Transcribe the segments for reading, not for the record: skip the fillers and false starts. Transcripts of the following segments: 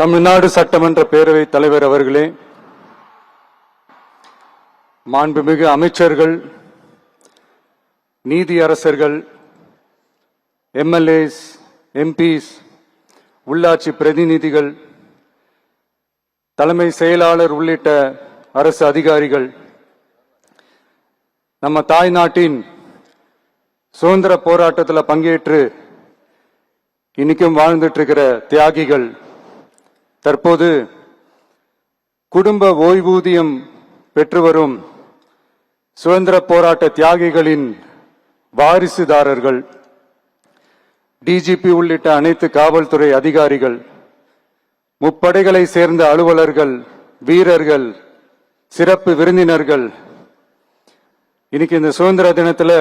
தமிழ்நாடு சட்டமன்ற பேரவைத் தலைவர் அவர்களே, மாண்புமிகு அமைச்சர்கள், நீதியரசர்கள், எம்எல்ஏஸ், எம்பிஸ், உள்ளாட்சி பிரதிநிதிகள், தலைமை செயலாளர் உள்ளிட்ட அரசு அதிகாரிகள், நம்ம தாய்நாட்டின் சுதந்திர போராட்டத்தில் பங்கேற்று இன்னைக்கும் வாழ்ந்துட்டு இருக்கிற தியாகிகள், தற்போது குடும்ப ஓய்வூதியம் பெற்று வரும் சுதந்திர போராட்ட தியாகிகளின் வாரிசுதாரர்கள், டிஜிபி உள்ளிட்ட அனைத்து காவல்துறை அதிகாரிகள், முப்படைகளை சேர்ந்த அலுவலர்கள், வீரர்கள், சிறப்பு விருந்தினர்கள், இன்னைக்கு இந்த சுதந்திர தினத்துல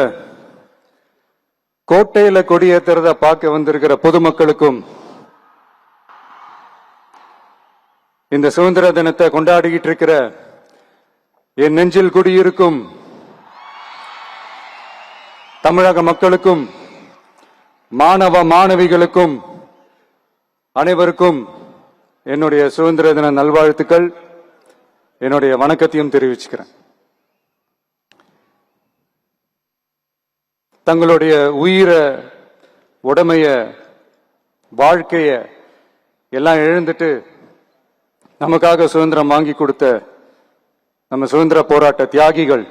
கோட்டையில கொடியேற்றுறத பார்க்க வந்திருக்கிற பொதுமக்களுக்கும், இந்த சுதந்திர தினத்தை கொண்டாடிக்கிட்டு இருக்கிற என் நெஞ்சில் குடியிருக்கும் தமிழக மக்களுக்கும், மாணவ மாணவிகளுக்கும் அனைவருக்கும் என்னுடைய சுதந்திர தின நல்வாழ்த்துக்கள், என்னுடைய வணக்கத்தையும் தெரிவிச்சுக்கிறேன். தங்களுடைய உயிரை, உடமைய, வாழ்க்கைய எல்லாம் இழந்துட்டு நமக்காக சுதந்திரம் வாங்கி கொடுத்த நம்ம சுதந்திர போராட்ட தியாகிகள்,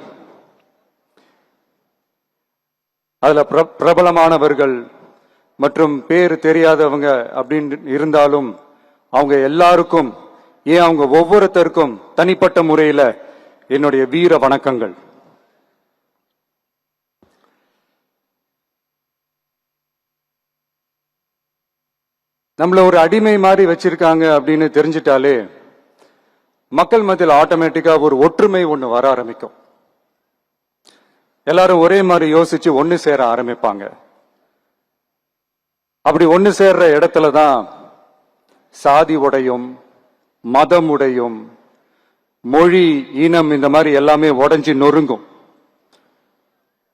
அதுல பிரபலமானவர்கள் மற்றும் பேர் தெரியாதவங்க அப்படின்னு இருந்தாலும் அவங்க எல்லாருக்கும், ஏன் அவங்க ஒவ்வொருத்தருக்கும் தனிப்பட்ட முறையில் என்னுடைய வீர வணக்கங்கள். நம்மள ஒரு அடிமை மாதிரி வச்சிருக்காங்க அப்படின்னு தெரிஞ்சிட்டாலே மக்கள் மத்தியில் ஆட்டோமேட்டிக்கா ஒரு ஒற்றுமை ஒண்ணு வர ஆரம்பிக்கும். எல்லாரும் ஒரே மாதிரி யோசிச்சு ஒன்னு சேர ஆரம்பிப்பாங்க. அப்படி ஒன்னு சேர்ற இடத்துல தான் சாதி உடையும், மதம் உடையும், மொழி, இனம் இந்த மாதிரி எல்லாமே உடைஞ்சு நொறுங்கும்.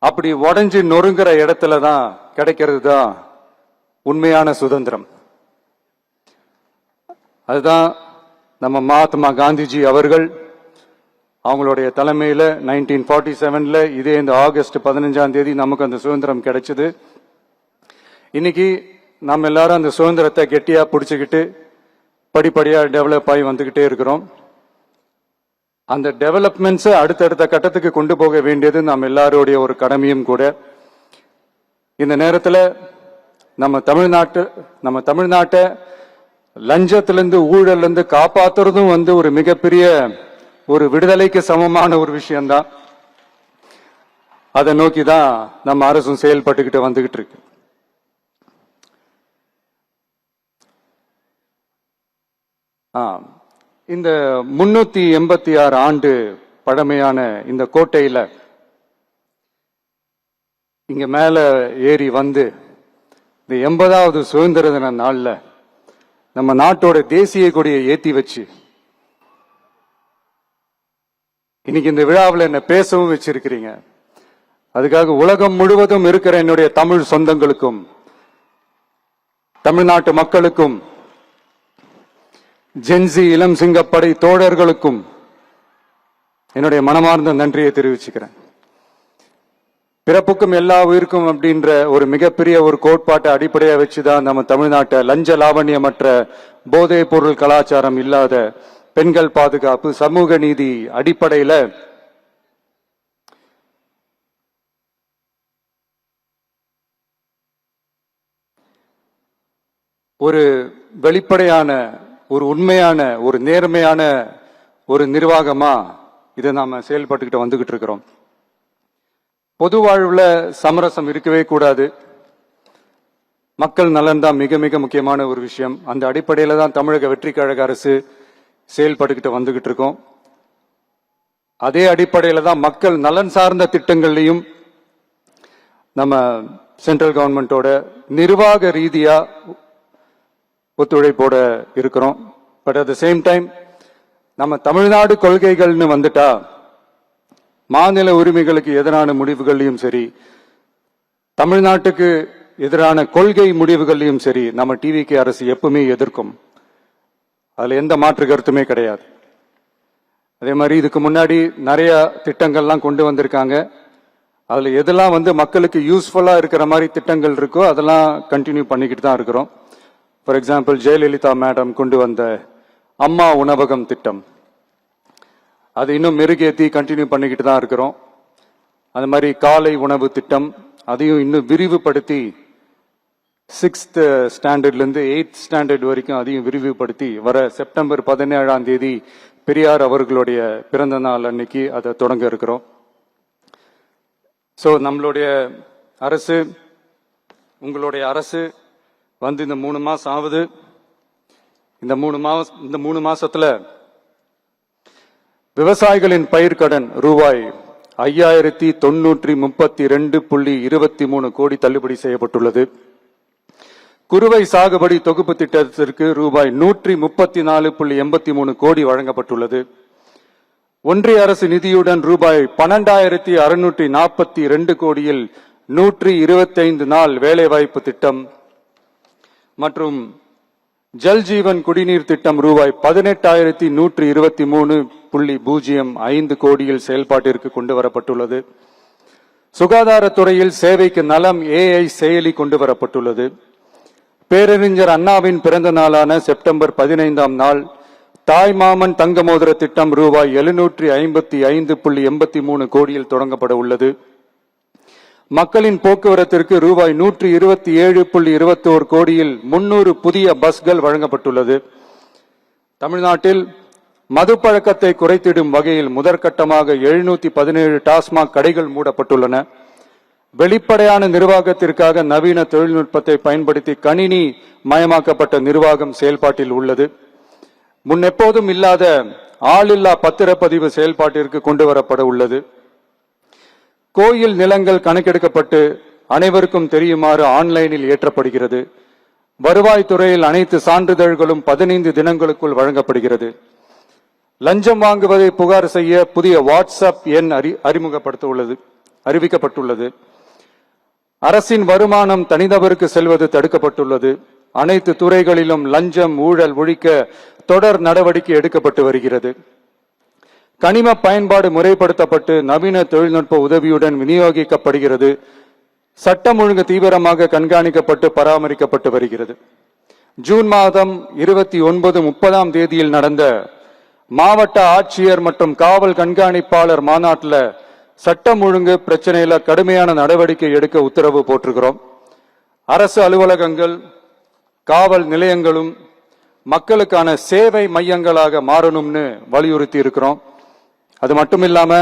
அப்படி உடைஞ்சு நொறுங்குற இடத்துல தான் கிடைக்கிறது தான் உண்மையான சுதந்திரம். அதுதான் நம்ம மகாத்மா காந்திஜி அவர்கள் அவங்களுடைய தலைமையில 1947 இதே இந்த ஆகஸ்ட் 15 நமக்கு அந்த சுதந்திரம் கிடைச்சது. இன்னைக்கு நம்ம எல்லாரும் அந்த சுதந்திரத்தை கெட்டியா பிடிச்சுக்கிட்டு படிப்படியா டெவலப் ஆகி வந்துகிட்டே இருக்கிறோம். அந்த டெவலப்மெண்ட்ஸை அடுத்தடுத்த கட்டத்துக்கு கொண்டு போக வேண்டியது நம்ம எல்லாருடைய ஒரு கடமையும் கூட. இந்த நேரத்தில் நம்ம தமிழ்நாட்டை லஞ்சத்திலிருந்து, ஊழலிருந்து காப்பாத்துறதும் ஒரு மிகப்பெரிய ஒரு விடுதலைக்கு சமமான ஒரு விஷயம்தான். அதை நோக்கி தான் நம்ம அரசும் செயல்பட்டுக்கிட்டு வந்துகிட்டு இருக்கு. இந்த 386 ஆண்டு பழமையான இந்த கோட்டையில இங்க மேல ஏறி வந்து இந்த 80வது சுதந்திர தின நாள்ல நம்ம நாட்டோட தேசிய கொடியை ஏத்தி வச்சு இன்னைக்கு இந்த விழாவில் என்ன பேசவும் வச்சிருக்கிறீங்க. அதுக்காக உலகம் முழுவதும் இருக்கிற என்னுடைய தமிழ் சொந்தங்களுக்கும், தமிழ்நாட்டு மக்களுக்கும், ஜென்சி இளம் சிங்கப்படை தோழர்களுக்கும் என்னுடைய மனமார்ந்த நன்றியை தெரிவிச்சுக்கிறேன். பிறப்புக்கும் எல்லா உயிருக்கும் அப்படின்ற ஒரு மிகப்பெரிய ஒரு கோட்பாட்டை அடிப்படையா வச்சுதான் நம்ம தமிழ்நாட்டை லஞ்ச லாவண்யமற்ற போதைப் பொருள் கலாச்சாரம் இல்லாத, பெண்கள் பாதுகாப்பு, சமூக நீதி அடிப்படையில ஒரு வெளிப்படையான, ஒரு உண்மையான, ஒரு நேர்மையான ஒரு நிர்வாகமா இதை நாம செயல்பட்டுக்கிட்டு வந்துகிட்டு இருக்கிறோம். பொது வாழ்வுல சமரசம் இருக்கவே கூடாது. மக்கள் நலன் தான் மிக மிக முக்கியமான ஒரு விஷயம். அந்த அடிப்படையில தான் தமிழக வெற்றி கழக அரசு செயல்பட்டுக்கிட்டு வந்துகிட்டு இருக்கோம். அதே அடிப்படையில தான் மக்கள் நலன் சார்ந்த திட்டங்கள்லையும் நம்ம சென்ட்ரல் கவர்மெண்டோட நிர்வாக ரீதியா ஒத்துழைப்போட இருக்கிறோம். But at the same time நம்ம தமிழ்நாடு கொள்கைகள்னு வந்துட்டா மாநில உரிமைகளுக்கு எதிரான முடிவுகளையும் சரி, தமிழ்நாட்டுக்கு எதிரான கொள்கை முடிவுகளையும் சரி நம்ம டிவிகே அரசு எப்பவுமே எதிர்க்கும். அதுல எந்த மாற்று கருத்துமே கிடையாது. அதே மாதிரி இதுக்கு முன்னாடி நிறைய திட்டங்கள்லாம் கொண்டு வந்திருக்காங்க. அதுல எதெல்லாம் மக்களுக்கு யூஸ்ஃபுல்லா இருக்கிற மாதிரி திட்டங்கள் இருக்கோ அதெல்லாம் கண்டினியூ பண்ணிக்கிட்டு தான் இருக்கிறோம். ஃபார் எக்ஸாம்பிள், ஜெயலலிதா மேடம் கொண்டு வந்த அம்மா உணவகம் திட்டம், அது இன்னும் மெருகேற்றி கண்டினியூ பண்ணிக்கிட்டு தான் இருக்கிறோம். அது மாதிரி காலை உணவு திட்டம், அதையும் இன்னும் விரிவுபடுத்தி 6th ஸ்டாண்டர்ட்லேருந்து 8th ஸ்டாண்டர்ட் வரைக்கும் அதையும் விரிவுபடுத்தி வர செப்டம்பர் 17ஆம் தேதி பெரியார் அவர்களுடைய பிறந்த நாள் அன்னைக்கு அதை தொடங்க இருக்கிறோம். ஸோ நம்மளுடைய அரசு, உங்களுடைய அரசு இந்த 3 மாசம் ஆகுது. இந்த 3 மாசத்துல விவசாயிகளின் பயிர்க்கடன் ரூபாய் 5032.23 கோடி தள்ளுபடி செய்யப்பட்டுள்ளது. குறுவை சாகுபடி தொகுப்பு திட்டத்திற்கு ரூபாய் 134.83 கோடி வழங்கப்பட்டுள்ளது. ஒன்றிய அரசு நிதியுடன் ரூபாய் 12,642 கோடியில் 125 நாள் வேலைவாய்ப்பு திட்டம் மற்றும் ஜல் ஜீவன் குடிநீர் திட்டம் ரூபாய் 18,123.05 கோடியில் செயல்பாட்டிற்கு கொண்டு வரப்பட்டுள்ளது. சுகாதாரத்துறையில் சேவைக்கு நலம் AI செயலி கொண்டு வரப்பட்டுள்ளது. பேரறிஞர் அண்ணாவின் பிறந்த நாளான செப்டம்பர் 15ஆம் நாள் தாய்மாமன் தங்க மோதிர திட்டம் ரூபாய் 755.83 கோடியில் தொடங்கப்பட உள்ளது. மக்களின் போக்குவரத்திற்கு ரூபாய் 127.21 கோடியில் 300 புதிய பஸ்கள் வழங்கப்பட்டுள்ளது. தமிழ்நாட்டில் மது பழக்கத்தை குறைத்திடும் வகையில் முதற்கட்டமாக 717 டாஸ்மாக் கடைகள் மூடப்பட்டுள்ளன. வெளிப்படையான நிர்வாகத்திற்காக நவீன தொழில்நுட்பத்தை பயன்படுத்தி கணினி மயமாக்கப்பட்ட நிர்வாகம் செயல்பாட்டில் உள்ளது. முன்னெப்போதும் இல்லாத ஆளில்லா பத்திரப்பதிவு செயல்பாட்டிற்கு கொண்டு வரப்பட உள்ளது. கோயில் நிலங்கள் கணக்கெடுக்கப்பட்டு அனைவருக்கும் தெரியுமாறு ஆன்லைனில் ஏற்றப்படுகிறது. வருவாய்த்துறையில் அனைத்து சான்றிதழ்களும் 15 தினங்களுக்குள் வழங்கப்படுகிறது. லஞ்சம் வாங்குவதை புகார் செய்ய புதிய வாட்ஸ்அப் எண் அறிவிக்கப்பட்டுள்ளது. அரசின் வருமானம் தனிநபருக்கு செல்வது தடுக்கப்பட்டுள்ளது. அனைத்து துறைகளிலும் லஞ்சம் ஊழல் ஒழிக்க தொடர் நடவடிக்கை எடுக்கப்பட்டு வருகிறது. கனிம பயன்பாடு முறைப்படுத்தப்பட்டு நவீன தொழில்நுட்ப உதவியுடன் விநியோகிக்கப்படுகிறது. சட்டம் ஒழுங்கு தீவிரமாக கண்காணிக்கப்பட்டு பராமரிக்கப்பட்டு வருகிறது. ஜூன் மாதம் 29, 30ஆம் தேதியில் நடந்த மாவட்ட ஆட்சியர் மற்றும் காவல் கண்காணிப்பாளர் மாநாட்டில் சட்டம் ஒழுங்கு பிரச்சனையில கடுமையான நடவடிக்கை எடுக்க உத்தரவு போட்டிருக்கிறோம். அரசு அலுவலகங்கள், காவல் நிலையங்களும் மக்களுக்கான சேவை மையங்களாக மாறணும்னு வலியுறுத்தி இருக்கிறோம். அது மட்டும் இல்லாம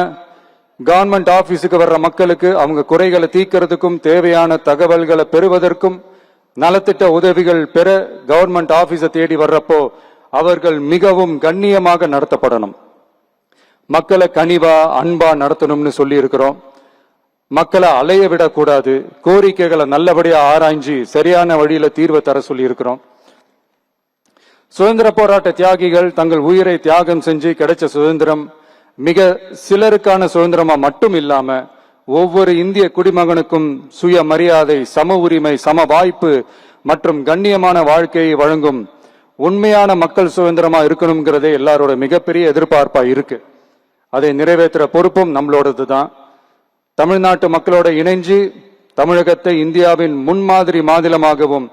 கவர்மெண்ட் ஆபீஸுக்கு வர்ற மக்களுக்கு அவங்க குறைகளை தீர்க்கிறதுக்கும் தேவையான தகவல்களை பெறுவதற்கும் நலத்திட்ட உதவிகள் பெற கவர்மெண்ட் ஆபீஸை தேடி வர்றப்போ அவர்கள் மிகவும் கண்ணியமாக நடத்தப்படணும். மக்களை கனிவா அன்பா நடத்தணும்னு சொல்லி இருக்கிறோம். மக்களை அலைய விடக்கூடாது. கோரிக்கைகளை நல்லபடியா ஆராய்ஞ்சி சரியான வழியில தீர்வை தர சொல்லி இருக்கிறோம். சுதந்திர போராட்ட தியாகிகள் தங்கள் உயிரை தியாகம் செஞ்சு கிடைச்ச சுதந்திரம் மிக சிலருக்கான சுதந்திரமா மட்டும் இல்லாம ஒவ்வொரு இந்திய குடிமகனுக்கும் சுய மரியாதை, சம உரிமை, சம வாய்ப்பு மற்றும் கண்ணியமான வாழ்க்கையை வழங்கும் உண்மையான மக்கள் சுதந்திரமா இருக்கணுங்கிறதே எல்லாரோட மிகப்பெரிய எதிர்பார்ப்பா இருக்கு. அதை நிறைவேற்றுற பொறுப்பும் நம்மளோடது தான். தமிழ்நாட்டு மக்களோட இணைஞ்சு தமிழகத்தை இந்தியாவின் முன்மாதிரி மாநிலமாகவும்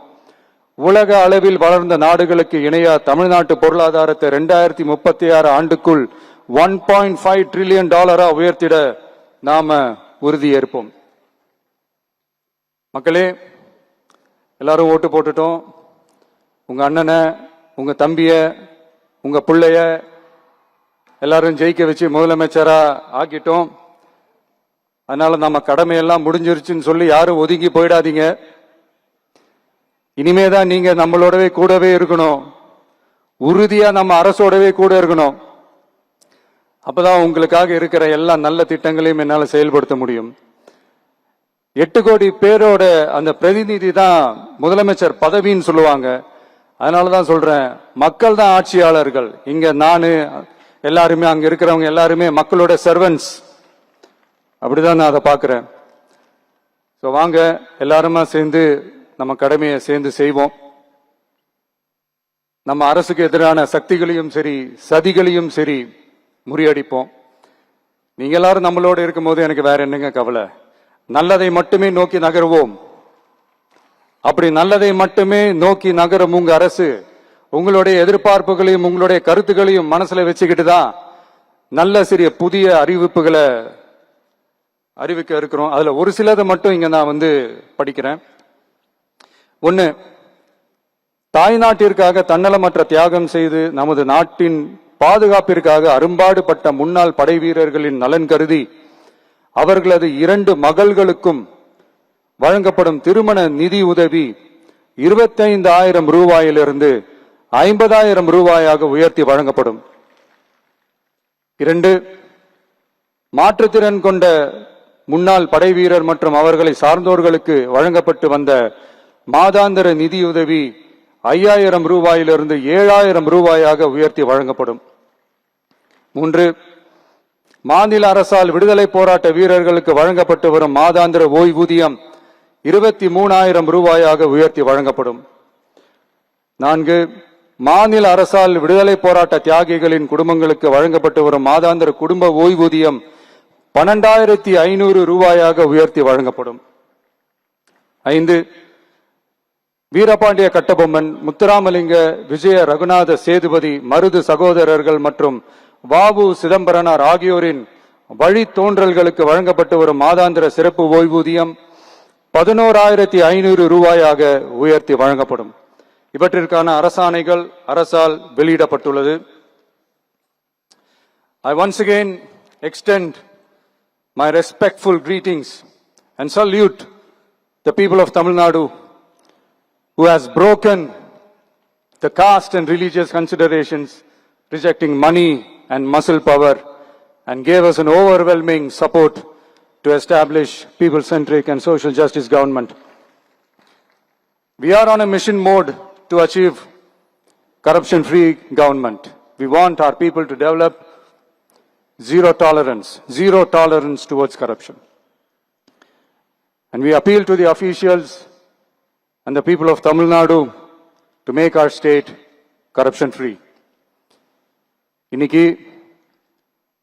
உலக அளவில் வளர்ந்த நாடுகளுக்கு இணையா தமிழ்நாட்டு பொருளாதாரத்தை 2036 ஆண்டுக்குள் $1.5 trillion உயர்த்திட நாம உறுதியேற்போம். மக்களே, எல்லாரும் ஓட்டு போட்டுட்டோம். உங்க அண்ணனை, உங்க தம்பிய, உங்க பிள்ளைய எல்லாரும் ஜெயிக்க வச்சு முதலமைச்சரா ஆக்கிட்டோம். அதனால நம்ம கடமையெல்லாம் முடிஞ்சிருச்சுன்னு சொல்லி யாரும் ஒதுங்கி போயிடாதீங்க. இனிமேதான் நீங்க நம்மளோடவே கூடவே இருக்கணும். உறுதியா நம்ம அரசோடவே கூட இருக்கணும். அப்பதான் உங்களுக்காக இருக்கிற எல்லா நல்ல திட்டங்களையும் என்னால செயல்படுத்த முடியும். 8 கோடி பேரோட அந்த பிரதிநிதி தான் முதலமைச்சர் பதவின்னு சொல்லுவாங்க. அதனாலதான் சொல்றேன், மக்கள் தான் ஆட்சியாளர்கள். இங்க நானு எல்லாருமே, அங்க இருக்கிறவங்க எல்லாருமே மக்களோட சர்வன்ஸ். அப்படிதான் நான் அதை பாக்குறேன். வாங்க எல்லாருமா சேர்ந்து நம்ம கடமையை சேர்ந்து செய்வோம். நம்ம அரசுக்கு எதிரான சக்திகளையும் சரி சதிகளையும் சரி முறியடிப்போம். நீங்க எல்லாரும் நம்மளோட இருக்கும்போது எனக்கு வேற என்னங்க கவலை? நல்லதை மட்டுமே நோக்கி நகருவோம். அப்படி நல்லதை மட்டுமே நோக்கி நகரும் உங்க அரசு உங்களுடைய எதிர்பார்ப்புகளையும் உங்களுடைய கருத்துக்களையும் மனசுல வச்சுக்கிட்டு தான் நல்ல சிறிய புதிய அறிவிப்புகளை அறிவிக்க இருக்கிறோம். அதுல ஒரு சிலதை மட்டும் இங்க நான் படிக்கிறேன். ஒன்னு, தாய்நாட்டிற்காக தன்னலமற்ற தியாகம் செய்து நமது நாட்டின் பாதுகாப்பிற்காக அரும்பாடுபட்ட முன்னாள் படை வீரர்களின் நலன் கருதி அவர்களது 2 மகள்களுக்கும் வழங்கப்படும் திருமண நிதி உதவி 25,000 ரூபாயிலிருந்து 50,000 ரூபாயாக உயர்த்தி வழங்கப்படும். 2, மாற்றுத்திறன் கொண்ட முன்னாள் படை வீரர் மற்றும் அவர்களை சார்ந்தோர்களுக்கு வழங்கப்பட்டு வந்த மாதாந்திர நிதியுதவி 5,000 ரூபாயிலிருந்து 7,000 ரூபாயாக உயர்த்தி வழங்கப்படும். 3, மாநில அரசால் விடுதலை போராட்ட வீரர்களுக்கு வழங்கப்பட்டு வரும் மாதாந்திர ஓய்வூதியம் 23,000 ரூபாயாக உயர்த்தி வழங்கப்படும். 4, மாநில அரசால் விடுதலை போராட்ட தியாகிகளின் குடும்பங்களுக்கு வழங்கப்பட்டு வரும் மாதாந்திர குடும்ப ஓய்வூதியம் 12,500 ரூபாயாக உயர்த்தி வழங்கப்படும். 5, வீரபாண்டிய கட்டபொம்மன், முத்துராமலிங்க, விஜய ரகுநாத சேதுபதி, மருது சகோதரர்கள் மற்றும் வாவு சிதம்பரனார் ஆகியோரின் வழித்தோன்றல்களுக்கு வழங்கப்பட்டு வரும் மாதாந்திர சிறப்பு ஓய்வூதியம் 11,500 ரூபாயாக உயர்த்தி வழங்கப்படும். இவற்றிற்கான அரசாணைகள் அரசால் வெளியிடப்பட்டுள்ளது. I once again extend my respectful greetings and salute the people of Tamil Nadu who has broken the caste and religious considerations, rejecting money and muscle power, and gave us an overwhelming support to establish people-centric and social justice government. We are on a mission mode to achieve corruption-free government. We want our people to develop zero tolerance towards corruption. And we appeal to the officials and the people of Tamil Nadu to make our state corruption-free. இன்னைக்கு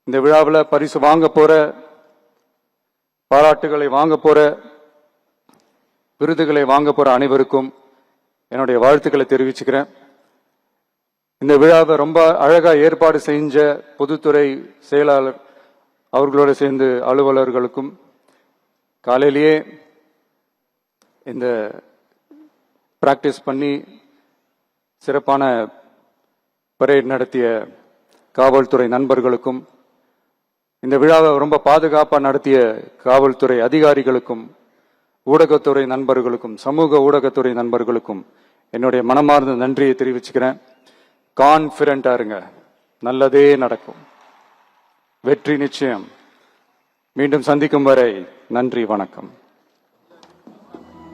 இந்த விழாவில் பரிசு வாங்க போற, பாராட்டுகளை வாங்க போற, விருதுகளை வாங்க போற அனைவருக்கும் என்னுடைய வாழ்த்துக்களை தெரிவிச்சுக்கிறேன். இந்த விழாவை ரொம்ப அழகா ஏற்பாடு செஞ்ச பொதுத்துறை செயலாளர் அவர்களோடு சேர்ந்து அலுவலர்களுக்கும், காலையிலேயே இந்த பிராக்டிஸ் பண்ணி சிறப்பான பரேட் நடத்திய காவல்துறை நண்பர்களுக்கும், இந்த விழாவை ரொம்ப பாதுகாப்பாக நடத்திய காவல்துறை அதிகாரிகளுக்கும், ஊடகத்துறை நண்பர்களுக்கும், சமூக ஊடகத்துறை நண்பர்களுக்கும் என்னுடைய மனமார்ந்த நன்றியை தெரிவிச்சுக்கிறேன். கான்ஃபிடென்ட்டா இருங்க, நல்லதே நடக்கும், வெற்றி நிச்சயம். மீண்டும் சந்திக்கும் வரை நன்றி, வணக்கம்.